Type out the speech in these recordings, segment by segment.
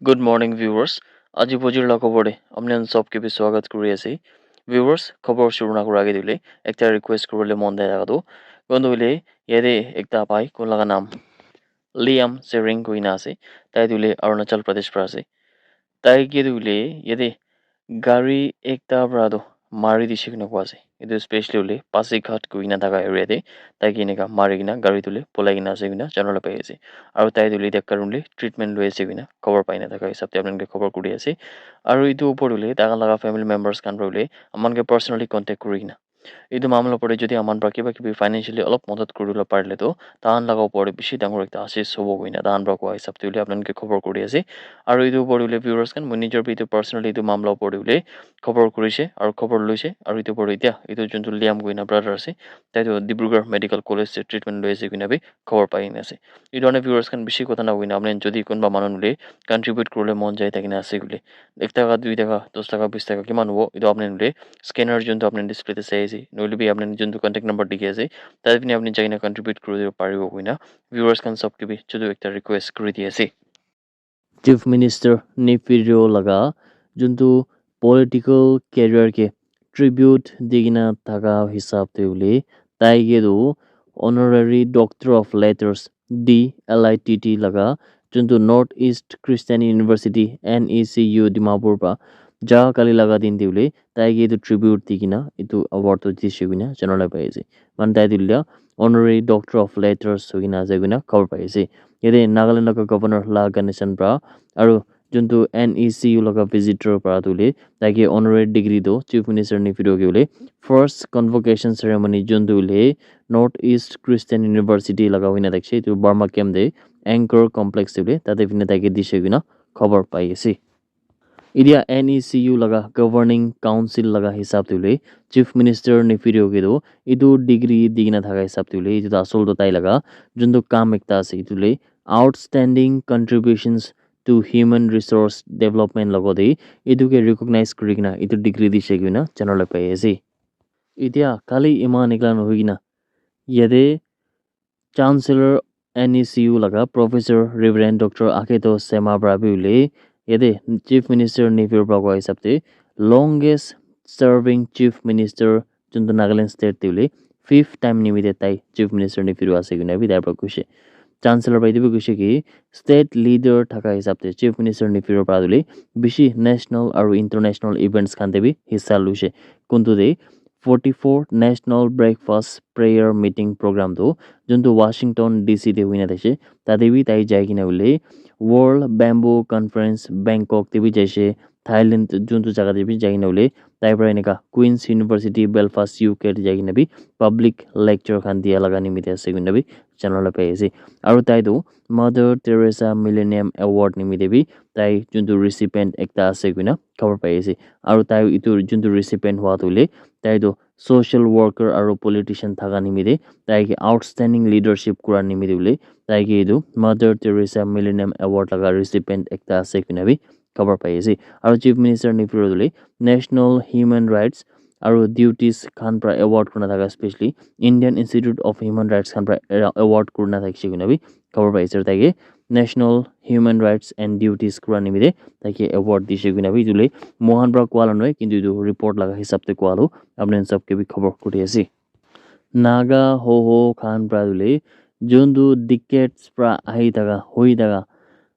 Good morning viewers. আজি বজিৰ খবৰে আপোনালোক সবকে বি স্বাগত কৰি আছে। Viewers খবৰ শুরু না করার আগে দিলে একটা রিকোয়েস্ট করলে মন দেয় আগতো বন্ধু হইলে ইয়াদে একটা পাই কোন লাগা নাম লিয়াম সেরিং কইনা আছে তাই দিলে অরুণাচল প্রদেশ পর আছে তাই গিয়ে দিলে ইয়াদে গাড়ি একটা ব্রাদো মারি দিছে কিনা কোয়া আছে ಇದು ಸ್ಪೆಷಲಿ ಉಳ್ಳಿ ಪಾಸಿಘಾಟ್ ಕುಯಿನ ದಾಗ ಏರಿಯಾದೆ ತಾಯಿಗಿನಗ ಮಾರಿಗಿನ ಗಾಡಿ ತುಲೆ ಪೊಲಾಗಿನ ಸೇವಿನ ಜನರಲ್ পাইছে আৰু তাই তুলি দেখ কাৰণলি ট্ৰিটমেন্ট লইছে কিনা খবৰ পাই না থাকা হিসাবে আপনাকে খবৰ কৰি আছে আৰু ইটো ওপৰলে তাগা লাগা ফ্যামিলি মেম্বাৰ্স কান ৰলে আমানকে পাৰ্সোনালি কন্টাক্ট কৰি কিনা এইটো মামলা পৰে যদি আমাৰ পৰা কিবা কিবি ফাইনেন্সিয়ালি অলপ মদত কৰিব পাৰিলে তো তাহান লগা ওপৰত বেছি ডাঙৰ একটা আশিস হ'ব কইনা তাহান পৰা কোৱা হিচাপ তুলি আপোনালোকে খবৰ কৰি আছে আৰু এইটো ওপৰলে ভিউৱাৰ্স কান মই নিজৰ ভিডিঅ পাৰ্সোনালি এইটো মামলা ওপৰলে খবৰ কৰিছে আৰু খবৰ লৈছে আৰু এইটো ওপৰত এতিয়া এইটো যোনটো লিয়াম কইনা ব্ৰাদাৰ আছে তাইতো ডিব্ৰুগড় মেডিকেল কলেজ ট্ৰিটমেন্ট লৈছে কিনা বি খবৰ পাই আছে এই ধরনের ভিউয়ার্স কান বেশি কথা না কইনা আপনি যদি কোনবা মানুহ নুলে কন্ট্রিবিউট করলে মন যায় তাকিনা আছে গুলি 1 টাকা 2 টাকা 10 টাকা 20 টাকা কিমান হবো এটা আপনি নুলে স্ক্যানার যোনটো আপনি ডিসপ্লেতে চাই আছে নইলে বি আপনি যোনটো কন্টাক্ট নাম্বার দিকে আছে তাই আপনি চাইনা কন্ট্রিবিউট করে দিব পারিব কইনা ভিউয়ার্স কান সবকে বি শুধু একটা রিকোয়েস্ট করে দিয়েছে চিফ মিনিস্টার নিপিরিও লাগা যোনটো পলিটিক্যাল ক্যারিয়ার के ट्रिब्यूट दिगिना थाका हिसाब तेउले ताइगेदो honorary doctor of letters DLITT लगा जोंतो north east Christian university NECU Dimapur पा जा काली लगा दिन दिउले ताइगेदो ट्रिब्यूट दिगिना इतु अवार्ड तो दिसेगुना जनरल पाइसे मान ताइ दिल्या ऑनररी डॉक्टर ऑफ लेटर्स होगिना जगुना खबर पाइसे यदे नागालैंड का गवर्नर ला गणेशन प्रा আৰু যোনটো NECU লগা ভিজিটৰ পৰা তুলি তাকে অনাৰী ডিগ্ৰী দো চিফ মিনিষ্টাৰ নিফিডো গেলে ফাৰ্ষ্ট কনভোকেशन সেৰেমনি যোনটো উলে নৰ্থ ইষ্ট ক্ৰিশ্চিয়ান ইউনিভাৰ্চিটি লগা হইনা দেখছে তো বাৰ্মা কেম দে এংকৰ কমপ্লেক্স দিলে তাতে পিনে তাকে দিছে কিনা খবৰ পাই আছে ইডিয়া NECU লগা গভৰ্নিং কাউন্সিল লগা হিচাপ তুলে চিফ মিনিষ্টাৰ নিফিডো গেদো ইটো ডিগ্ৰী দিগিনা থাকা হিচাপ তুলে ইটো আসল তো তাই লগা যোনটো কাম একটা আছে ইতুলে outstanding contributions to human resource development logode iduke recognize kurigina itu degree di seguna channel pai ase itia kali iman iglan hoigina yade chancellor NECU laga professor reverend dr aketo sema brabule yade chief minister nifir bagwa hisapte longest serving chief minister junto Nagaland state tule fifth time nimide tai chief minister nifir ase guna bi dar kushe chancellor by the Gushiki, state leader Taka Hisapte, chief minister Nifiro Praduli, Bishi national or international events Kantebi, his salushe. Kuntude 44 national breakfast prayer meeting program to Junto Washington DC de Winadeshe, Tadevi Tai Jaginavule, World Bamboo Conference Bangkok Tibi Jeshe, Thailand Junto Jagadevi Jaginavule, Taibranica, Queen's University Belfast UK Jaginabi, public lecture Kandia Lagani Mita Segunabi, channel paise aru tai do mother teresa millennium award nimidebi tai juntu recipient ekta ase guina cover paise aru tai itu juntu recipient hua tule tai do social worker aru politician thaga nimide tai ki outstanding leadership kura nimide ule tai ki itu mother teresa millennium award laga recipient ekta ase guina bi cover paise aru chief minister nifiro dule national human rights আৰু duties খান পৰা award kuna থাকা specially Indian institute of human rights খান পৰা award kuna থাকছে গুনাবি খবৰ পাইছে তাকে national human rights and duties কুৰা নিমিদে তাকে এৱাৰ্ড দিছে গুনাবি দুলে মোহন পৰা কোৱাল নহয় কিন্তু ಇದು ৰিপোৰ্ট লাগা হিসাবতে কোৱালো আপুনি সবকে বি খবৰ কৰি আছে নাগা ho খান পৰা দুলে যোনটো ডিকেটস পৰা আহি থাকা হৈ থাকা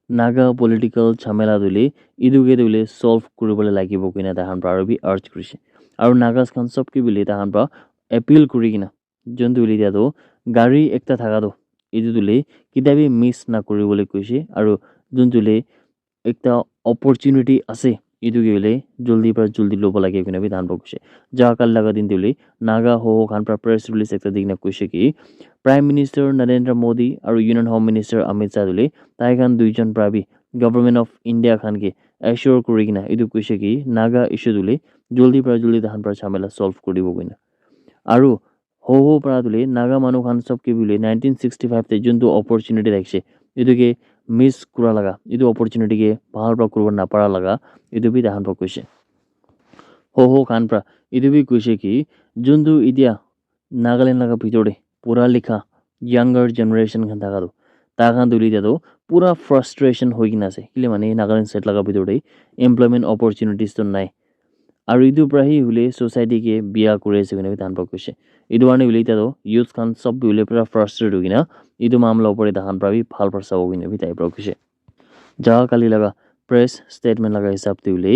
নাগা পলিটিক্যাল ঝামেলা দুলে ইদুকে দুলে সলভ কৰিবলৈ লাগিব কিনা তাহান পৰা বি আৰ্জ কৰিছে আৰু নাগাজ খান সবকে বিলি তাহান পৰা এপিল কৰি কিনা যোনটো বিলি দিয়াতো গাড়ী একটা থাকাতো এইটো তুলে কিতাবি মিছ না কৰিবলৈ কৈছে আৰু যোনটোলে একটা অপৰচুনিটি আছে এইটো কি বোলে জলদি পৰা জলদি ল'ব লাগে কিনা বি তাহান পৰা কৈছে যা কাল লাগা দিন তুলে নাগা ho খান পৰা প্ৰেছ ৰিলিজ একটা দিনা কৈছে কি প্ৰাইম মিনিষ্টাৰ নৰেন্দ্ৰ মোদী আৰু union home minister Amit Shah তুলে তাই খান দুইজন পৰা বি গভৰ্নমেন্ট অফ ইণ্ডিয়া খানকে এশ্योर কৰি কিনা এইটো কৈছে কি নাগা ইস্যু তুলে জলদি পৰা জলদি তাহান পৰা ঝামেলা সলভ কৰিব কিনা আৰু ho পৰা তুলে নাগা মানুহ খান সবকে বিলে 1965 তে যোনটো অপৰচুনিটি দেখছে এটোকে মিস কৰা লাগা এটো অপৰচুনিটি কে ভাল পৰা কৰিব না পাৰা লাগা এটো বি তাহান পৰা কৈছে ho খান পৰা এটো বি কৈছে কি যোনটো ইতিয়া নাগালেণ্ড লাগা ভিতৰে পুৰা লিখা younger generation খান থাকাটো তা খান তুলি দিয়াতো pura frustration hoi kina ase kile mane Nagaland state laga bidor de employment opportunities to nai aru idu prahi hule society ke biya kore ase kine tan pa koise idu ane hule ta do youth kan sob hule pura frustrated hogina idu mamla opore dahan prabi phal parsa hogine bi tai pra koise jaga kali laga press statement laga hisab te hule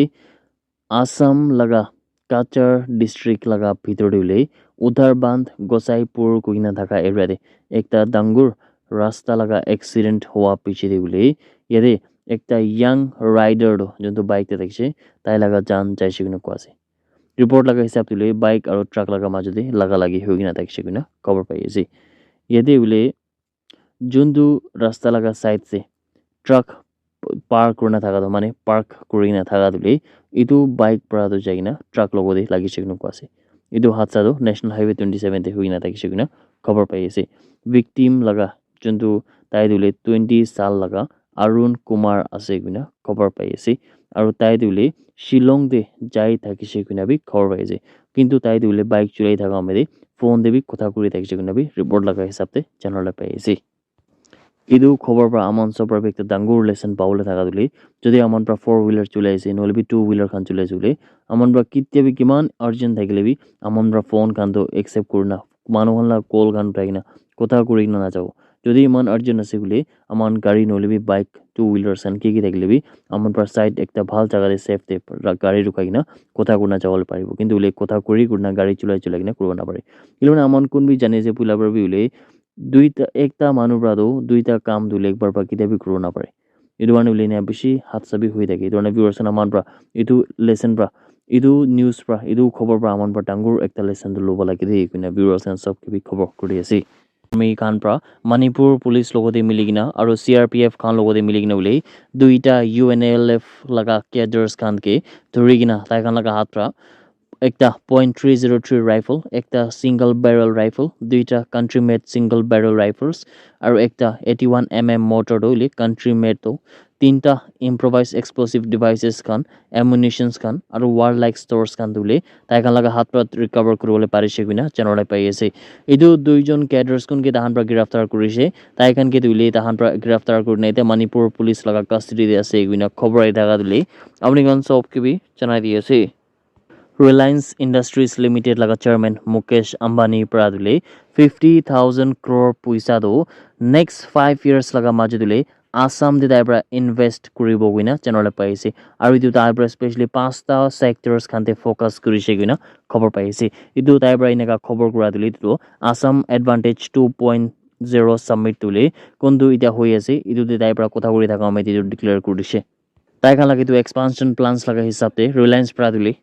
Assam laga Kachar district laga bhitor de hule Udarband Gosaipur koina thaka area de ekta dangur rasta laga accident hoa piche de hule yade ekta young rider do jonto bike te thakse tai laga jan jaise kina ko ase report laga hisab te hule bike aru truck laga majode laga lagi hogina thakse kina cover pai ase yade hule jonto rasta laga side se truck park kurna thaka do mane park kurina thaka dule itu bike para do jaina truck logode lagi chekno ko ase itu hatsa do national highway 27 te huina thaki chekna cover pai ase victim laga juntu tai dule 20 sal laga Arun Kumar ase guna cover pai ase aru tai dule Shillong de jai thaki chekna bi cover pai ase kintu tai dule bike chulai thaka amede phone de bi kotha kuri thaki chekna bi report laga hisab te janala pai ase idu khobar pra amon sopra ekta dangur lesson paule thaka duli jodi amon pra 4-wheeler chulai ase nole bi 2-wheeler khan chulai jule amon pra kitya bi kiman urgent thakile bi amon pra phone khan to accept kurna manu khan la call khan paina kotha kurina na jao jodi iman urgent ase gule amon gari nole bi bike 2-wheelers khan ki thakile bi amon pra side ekta bhal jaga de safe te gari rukai na kotha kurna jawol paribo kintu ule kotha kuri kurna gari chulai kina kurba na pare ilone amon kun bi jane je pula par bi ule duita ekta manu pra do duita kam dule ekbar pa kite bi kuro na pare idu ane ule ne bishi hatsa bi hui thake idu ane viewers na man pra idu lesson pra idu news pra idu khobar pra amon pra dangur ekta lesson du loba lagi de kuina viewers and sab ke bi khobar kuri ase army khan pra Manipur police logode miligina aru CRPF khan logode miligina ule duita UNLF laga cadres khan ke dhurigina tai khan laga hat pra ekta .303 rifle ekta single barrel rifle duita country made single barrel rifles aru ekta 81mm mortar dole country made to tinta improvised explosive devices khan ammunitions khan aru warlike stores khan dole tai khan laga hat pra recover kuribole parise guina janolai pai ase edu duijon cadres kun ke dahan pra giraftar kurise tai khan ke dole dahan pra giraftar kurne te Manipur police laga custody de ase guina khobor ai daga dole apni gan sob ke bi janai di ase Reliance Industries Limited laga chairman Mukesh Ambani pradule 50,000 crore puisa do next 5 years laga majudule Assam de daibra invest kuribo guina channel paise aru idu daibra especially pasta sectors khante focus kurise guina khobor paise idu daibra ineka khobor kura dule to Assam Advantage 2.0 summit tule kondu ita hoi ase idu de daibra kotha kuri thaka ame idu declare kurise tai khan lagi tu expansion plans laga hisab te Reliance pradule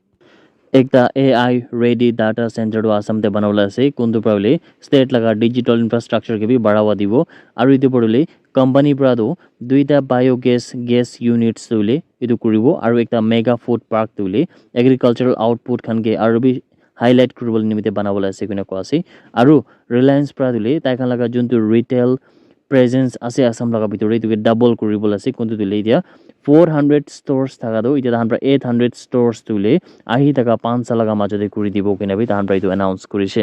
ekta AI ready data center do Assam te banaula ase kundu pravle state laga digital infrastructure ke bi badawa dibo aru itu podule company pra do duita biogas gas units dule itu kuribo aru ekta mega food park dule agricultural output khan ke aru bi highlight kuribol nimite banabola ase kuna ko ase aru Reliance pra dule tai khan laga juntu retail presence ase Assam laga bitore itu ke double kuribol ase kundu dule dia 400 stores thaka do ita dahan pra 800 stores tule ahi taka 5 laga majode kuri dibo kina bi dahan pra itu announce kurise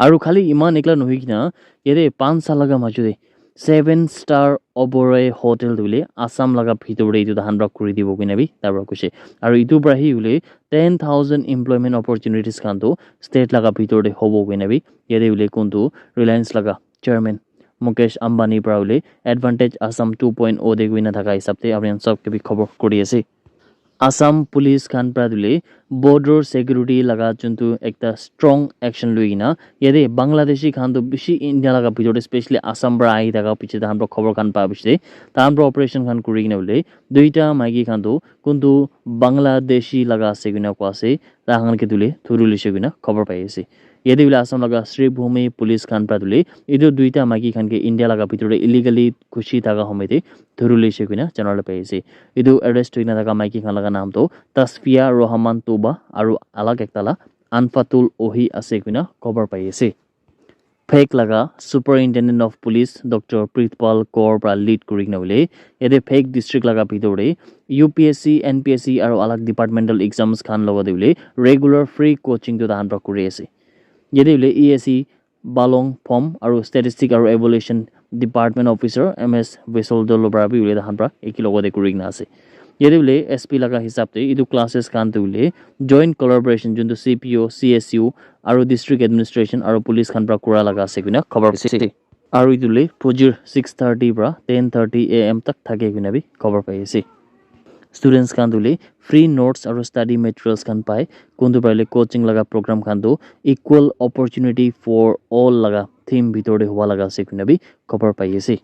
aru khali iman ekla nohi kina yede 5 laga majode 7-star Oberoi hotel dule Assam laga bhitore itu dahan pra kuri dibo kina bi tabra kuse aru itu pra hi ule 10,000 employment opportunities kan to state laga bhitore hobo kina bi yede ule kuntu Reliance laga chairman Mukesh Ambani praule Advantage Assam 2.0 de guina thaka hisabte apni sab ke bi khobor kuri ase Assam police khan pradule border security laga juntu ekta strong action luina yede Bangladeshi khan to bishi India laga bidore especially Assam bra ai daga piche da hamro khobor khan pa bise ta hamro operation khan kuri gina bole duita maigi khan to kuntu Bangladeshi laga ase gina ko ase ta khan ke dule thuruli se gina khobor pai ase yede bila Assam laga Sri Bhumi police khan pradule idu duita maigi khan ke India laga bidore illegally khushi thaga homete thuruli se gina janala pai ase idu arrest hoina thaga maiki khan laga naam to Tasfia Rohaman Toba aru alag ektala Anfatul Ohi ase gina cover pai ase fake laga Superintendent of Police Dr. Pritpal Kaur pra lead kurigna bole yede fake district laga bidore UPSC NPSC aru alag departmental exams khan logode bole regular free coaching to dahan pra kuri ase yede bole ESC balong form aru statistic aru evaluation department officer ms Vessel dolobra bi ule dahan pra ekilogode kurigna ase yede ule sp laga hisab te edu classes kan tu ule joint collaboration juntu cpo csu aru district administration aru police khan pra kura laga ase kuina khabar ase aru idule projir 6:30 pra 10:30 am tak thake kuina bi khabar pai ase students kan dule free notes aru study materials kan pai kundu paile coaching laga program kan tu equal opportunity for all laga theme bitor de huwa laga ase kuina bi khabar pai ase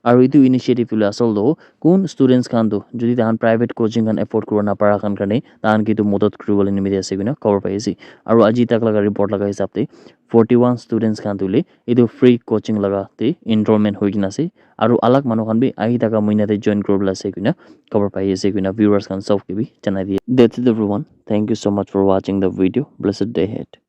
aru itu initiative ule asol do kun students kan tu jodi tahan private coaching kan afford kura na para kan kane tahan ki tu modot kuribole nimite ase kuina khabar pai ase aru aji tak laga report laga hisab te 41 students kan tu le itu free coaching laga te enrollment hoigina ase aru alag manu kan bi ahi taka moina te join kuribole ase kuina khabar pai ase kuina viewers kan sob ke bi janai diye that's it everyone thank you so much for watching the video blessed day ahead